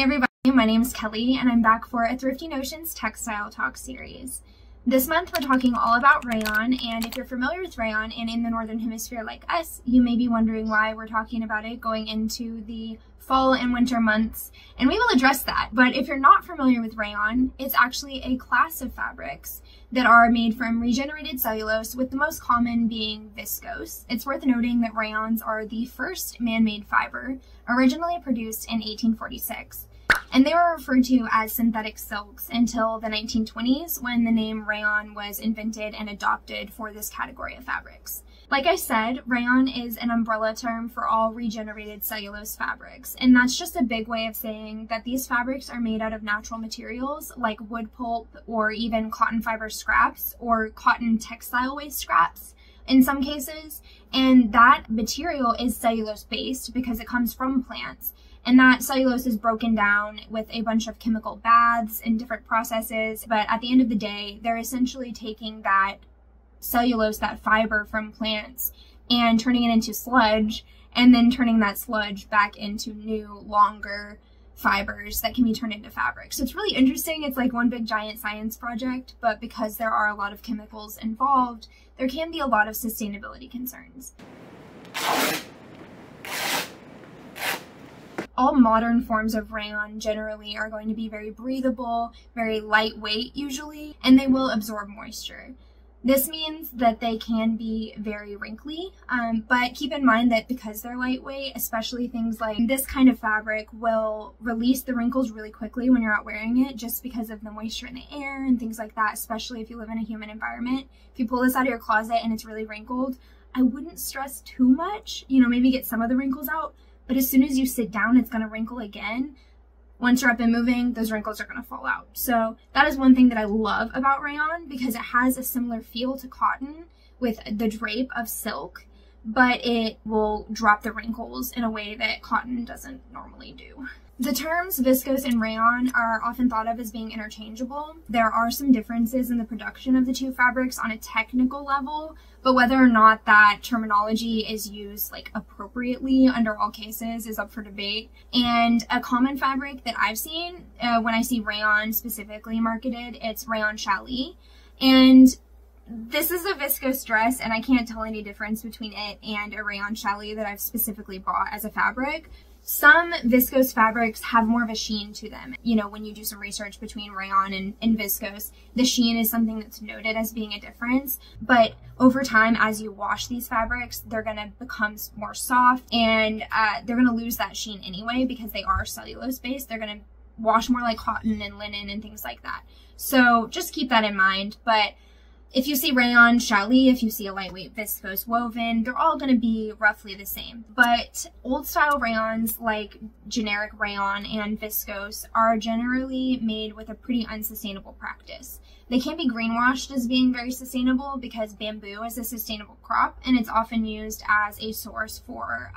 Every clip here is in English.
everybody, my name is Kelly and I'm back for a Thrifty Notions Textile Talk series. This month we're talking all about rayon, and if you're familiar with rayon and in the Northern Hemisphere like us, you may be wondering why we're talking about it going into the fall and winter months, and we will address that. But if you're not familiar with rayon, it's actually a class of fabrics that are made from regenerated cellulose, with the most common being viscose. It's worth noting that rayons are the first man-made fiber, originally produced in 1846. And they were referred to as synthetic silks until the 1920s, when the name rayon was invented and adopted for this category of fabrics. Like I said, rayon is an umbrella term for all regenerated cellulose fabrics, and that's just a big way of saying that these fabrics are made out of natural materials like wood pulp or even cotton fiber scraps or cotton textile waste scraps in some cases, and that material is cellulose based because it comes from plants. And that cellulose is broken down with a bunch of chemical baths and different processes. But at the end of the day, they're essentially taking that cellulose, that fiber from plants, and turning it into sludge, and then turning that sludge back into new, longer fibers that can be turned into fabric. So it's really interesting. It's like one big giant science project, but because there are a lot of chemicals involved, there can be a lot of sustainability concerns. All modern forms of rayon generally are going to be very breathable, very lightweight usually, and they will absorb moisture. This means that they can be very wrinkly, but keep in mind that because they're lightweight, especially things like this kind of fabric will release the wrinkles really quickly when you're out wearing it, just because of the moisture in the air and things like that, especially if you live in a humid environment. If you pull this out of your closet and it's really wrinkled, I wouldn't stress too much, maybe get some of the wrinkles out. But as soon as you sit down, it's going to wrinkle again. Once you're up and moving, those wrinkles are going to fall out. So that is one thing that I love about rayon, because it has a similar feel to cotton with the drape of silk, but it will drop the wrinkles in a way that cotton doesn't normally do. The terms viscose and rayon are often thought of as being interchangeable. There are some differences in the production of the two fabrics on a technical level, but whether or not that terminology is used appropriately under all cases is up for debate. And a common fabric that I've seen when I see rayon specifically marketed, it's rayon challis. And this is a viscose dress, and I can't tell any difference between it and a rayon challis that I've specifically bought as a fabric. Some viscose fabrics have more of a sheen to them. When you do some research between rayon and viscose, the sheen is something that's noted as being a difference. But over time, as you wash these fabrics, they're going to become more soft, and they're going to lose that sheen anyway because they are cellulose based. They're going to wash more like cotton and linen and things like that. So just keep that in mind. But if you see rayon challis, if you see a lightweight viscose woven, they're all going to be roughly the same. But old style rayons like generic rayon and viscose are generally made with a pretty unsustainable practice. They can be greenwashed as being very sustainable because bamboo is a sustainable crop, and it's often used as a source for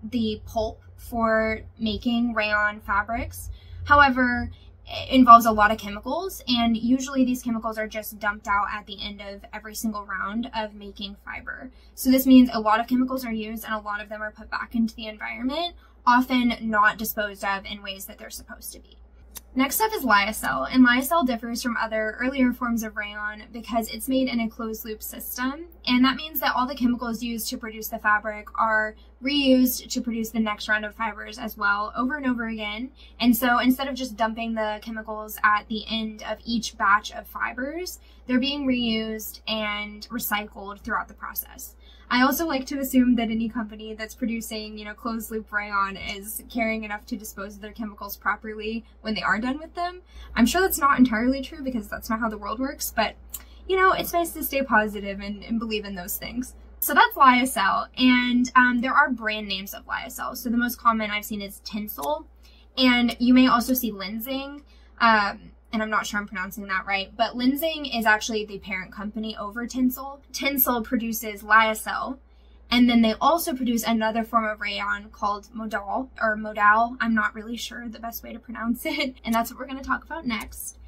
the pulp for making rayon fabrics. However, it involves a lot of chemicals, and usually these chemicals are just dumped out at the end of every single round of making fiber. So this means a lot of chemicals are used and a lot of them are put back into the environment, often not disposed of in ways that they're supposed to be. Next up is Lyocell, and Lyocell differs from other earlier forms of rayon because it's made in a closed loop system, and that means that all the chemicals used to produce the fabric are reused to produce the next round of fibers as well, over and over again. And so instead of just dumping the chemicals at the end of each batch of fibers, they're being reused and recycled throughout the process. I also like to assume that any company that's producing, closed loop rayon is caring enough to dispose of their chemicals properly when they are done with them. I'm sure that's not entirely true because that's not how the world works, but it's nice to stay positive and believe in those things. So that's Lyocell, and there are brand names of Lyocell. So the most common I've seen is TENCEL, and you may also see Lenzing. And I'm not sure I'm pronouncing that right, but Lenzing is actually the parent company over TENCEL. TENCEL produces Lyocell, and then they also produce another form of rayon called Modal, or Modal. I'm not really sure the best way to pronounce it, and that's what we're going to talk about next.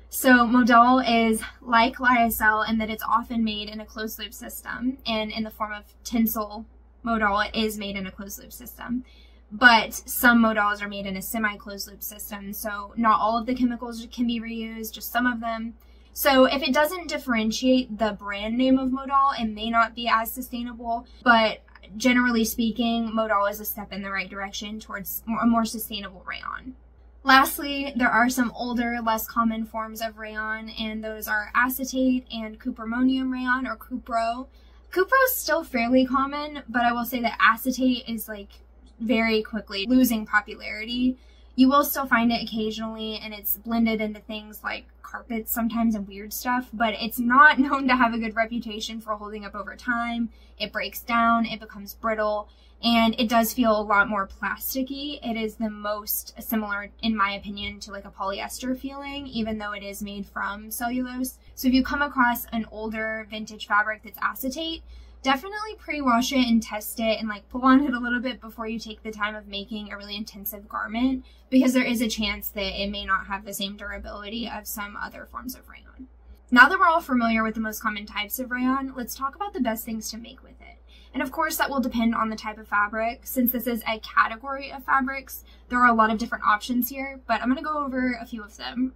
So Modal is like Lyocell in that it's often made in a closed loop system, and in the form of TENCEL, Modal is made in a closed loop system. but some modals are made in a semi-closed loop system, so not all of the chemicals can be reused, just some of them. So if it doesn't differentiate the brand name of Modal, it may not be as sustainable, but generally speaking, Modal is a step in the right direction towards a more sustainable rayon. Lastly, there are some older, less common forms of rayon, and those are acetate and cupromonium rayon, or Cupro. Cupro is still fairly common, but I will say that acetate is like very quickly losing popularity. You will still find it occasionally, and it's blended into things like carpets sometimes and weird stuff, but it's not known to have a good reputation for holding up over time. It breaks down, it becomes brittle, and it does feel a lot more plasticky. It is the most similar, in my opinion, to like a polyester feeling, even though it is made from cellulose. So if you come across an older vintage fabric that's acetate, definitely pre-wash it and test it and like pull on it a little bit before you take the time of making a really intensive garment, because there is a chance that it may not have the same durability of some other forms of rayon. Now that we're all familiar with the most common types of rayon, let's talk about the best things to make with it. And of course that will depend on the type of fabric. Since this is a category of fabrics, there are a lot of different options here, but I'm going to go over a few of them.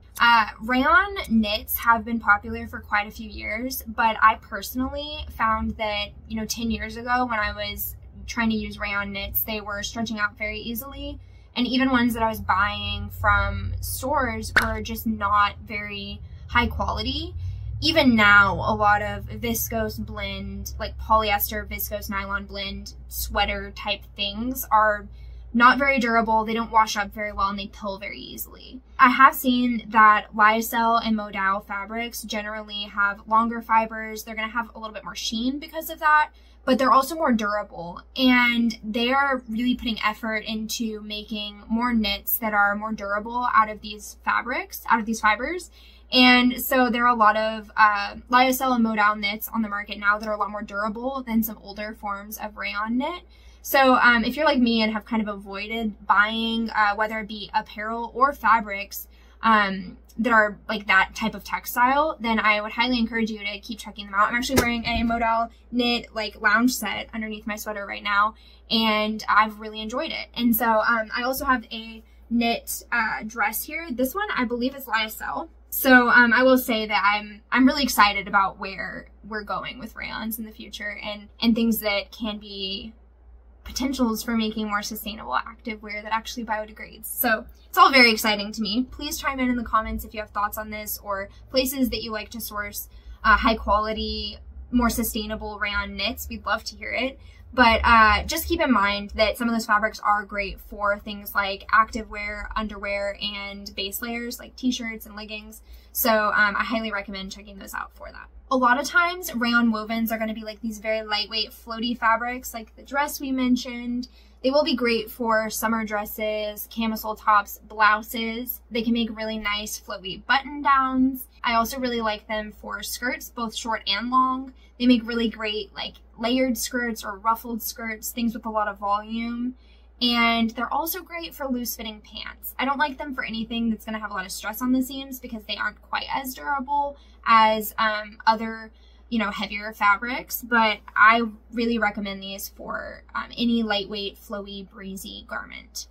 Rayon knits have been popular for quite a few years, but I personally found that, 10 years ago when I was trying to use rayon knits, they were stretching out very easily. And even ones that I was buying from stores were just not very high quality. Even now, a lot of viscose blend, like polyester, viscose, nylon blend, sweater type things are not very durable. They don't wash up very well and they pill very easily. I have seen that Lyocell and Modal fabrics generally have longer fibers. They're going to have a little bit more sheen because of that, but they're also more durable, and they are really putting effort into making more knits that are more durable out of these fabrics, out of these fibers. And so there are a lot of Lyocell and Modal knits on the market now that are a lot more durable than some older forms of rayon knit. So if you're like me and have kind of avoided buying, whether it be apparel or fabrics that are like that type of textile, then I would highly encourage you to keep checking them out. I'm actually wearing a Modal knit like lounge set underneath my sweater right now, and I've really enjoyed it. And so I also have a knit dress here. This one I believe is Lyocell. So I will say that I'm really excited about where we're going with rayons in the future, and things that can be potentials for making more sustainable activewear that actually biodegrades. So it's all very exciting to me. Please chime in the comments if you have thoughts on this, or places that you like to source high quality, more sustainable rayon knits. We'd love to hear it. But just keep in mind that some of those fabrics are great for things like activewear, underwear, and base layers like t-shirts and leggings. So I highly recommend checking those out for that. A lot of times rayon wovens are going to be like these very lightweight floaty fabrics like the dress we mentioned. They will be great for summer dresses, camisole tops, blouses. They can make really nice flowy button downs. I also really like them for skirts, both short and long. They make really great like layered skirts or ruffled skirts, things with a lot of volume. And they're also great for loose fitting pants. I don't like them for anything that's going to have a lot of stress on the seams because they aren't quite as durable as other, heavier fabrics, but I really recommend these for any lightweight, flowy, breezy garment.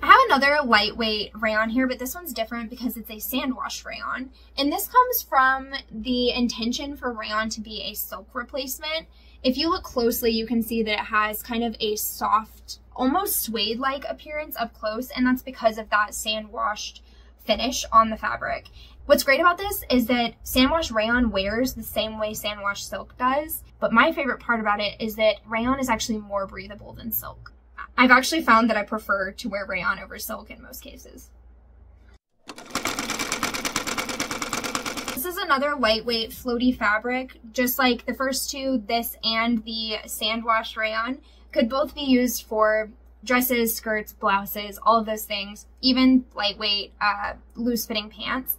I have another lightweight rayon here, but this one's different because it's a sand wash rayon. And this comes from the intention for rayon to be a silk replacement. If you look closely, you can see that it has kind of a soft, almost suede-like appearance up close, and that's because of that sand washed finish on the fabric. What's great about this is that sand wash rayon wears the same way sand wash silk does, but my favorite part about it is that rayon is actually more breathable than silk. I've actually found that I prefer to wear rayon over silk in most cases. This is another lightweight floaty fabric. Just like the first two, this and the sand wash rayon could both be used for dresses, skirts, blouses, all of those things, even lightweight, loose fitting pants.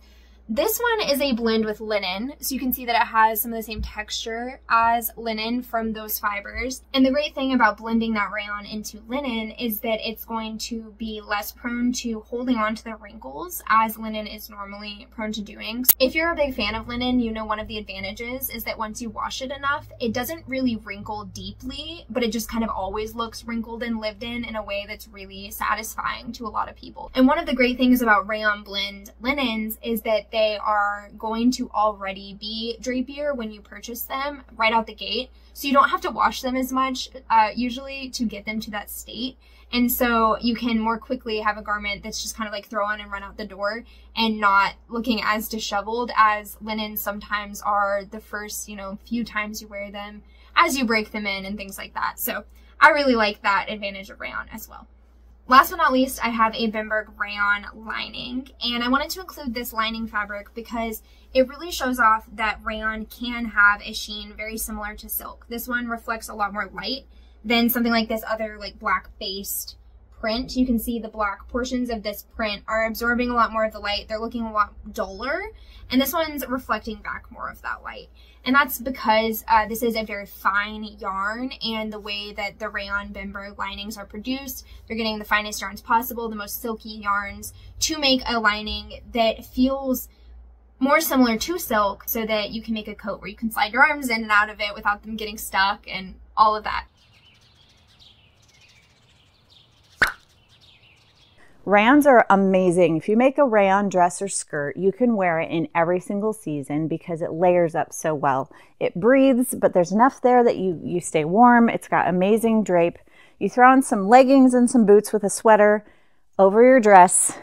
This one is a blend with linen, so you can see that it has some of the same texture as linen from those fibers. And the great thing about blending that rayon into linen is that it's going to be less prone to holding on to the wrinkles as linen is normally prone to doing. So if you're a big fan of linen, you know one of the advantages is that once you wash it enough, it doesn't really wrinkle deeply, but it just kind of always looks wrinkled and lived in a way that's really satisfying to a lot of people. And one of the great things about rayon blend linens is that they are going to already be drapier when you purchase them right out the gate. So you don't have to wash them as much usually to get them to that state. And so you can more quickly have a garment that's just kind of like throw on and run out the door and not looking as disheveled as linens sometimes are the first, few times you wear them as you break them in and things like that. So I really like that advantage of rayon as well. Last but not least, I have a Bimberg rayon lining, and I wanted to include this lining fabric because it really shows off that rayon can have a sheen very similar to silk. This one reflects a lot more light than something like this other like black based print. You can see the black portions of this print are absorbing a lot more of the light. They're looking a lot duller, and this one's reflecting back more of that light. And that's because this is a very fine yarn, and the way that the rayon Bimberg linings are produced, they're getting the finest yarns possible, the most silky yarns, to make a lining that feels more similar to silk so that you can make a coat where you can slide your arms in and out of it without them getting stuck and all of that. Rayons are amazing. If you make a rayon dress or skirt, you can wear it in every single season because it layers up so well. It breathes, but there's enough there that you stay warm. It's got amazing drape. You throw on some leggings and some boots with a sweater over your dress,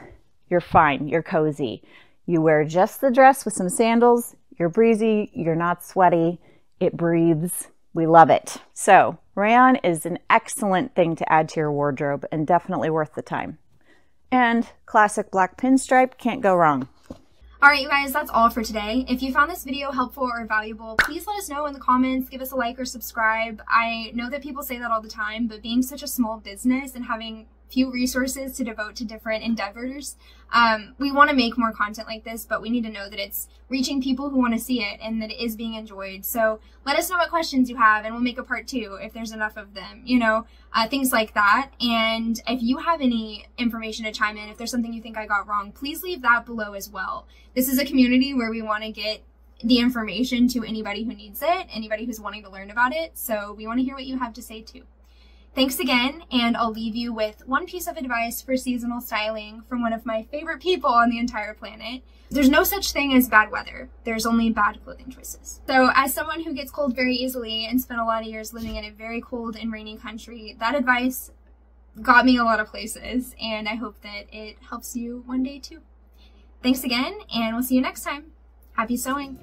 you're fine, you're cozy. You wear just the dress with some sandals, you're breezy, you're not sweaty, it breathes. We love it. So rayon is an excellent thing to add to your wardrobe and definitely worth the time. And classic black pinstripe, can't go wrong. All right, you guys, that's all for today. If you found this video helpful or valuable, please let us know in the comments, give us a like or subscribe. I know that people say that all the time, but being such a small business and having few resources to devote to different endeavors, we want to make more content like this, but we need to know that it's reaching people who want to see it and that it is being enjoyed. So let us know what questions you have and we'll make a part 2 if there's enough of them, things like that. And if you have any information to chime in, if there's something you think I got wrong, please leave that below as well. This is a community where we want to get the information to anybody who needs it, anybody who's wanting to learn about it. So we want to hear what you have to say too. Thanks again, and I'll leave you with one piece of advice for seasonal styling from one of my favorite people on the entire planet. There's no such thing as bad weather. There's only bad clothing choices. So as someone who gets cold very easily and spent a lot of years living in a very cold and rainy country, that advice got me a lot of places, and I hope that it helps you one day too. Thanks again, and we'll see you next time. Happy sewing!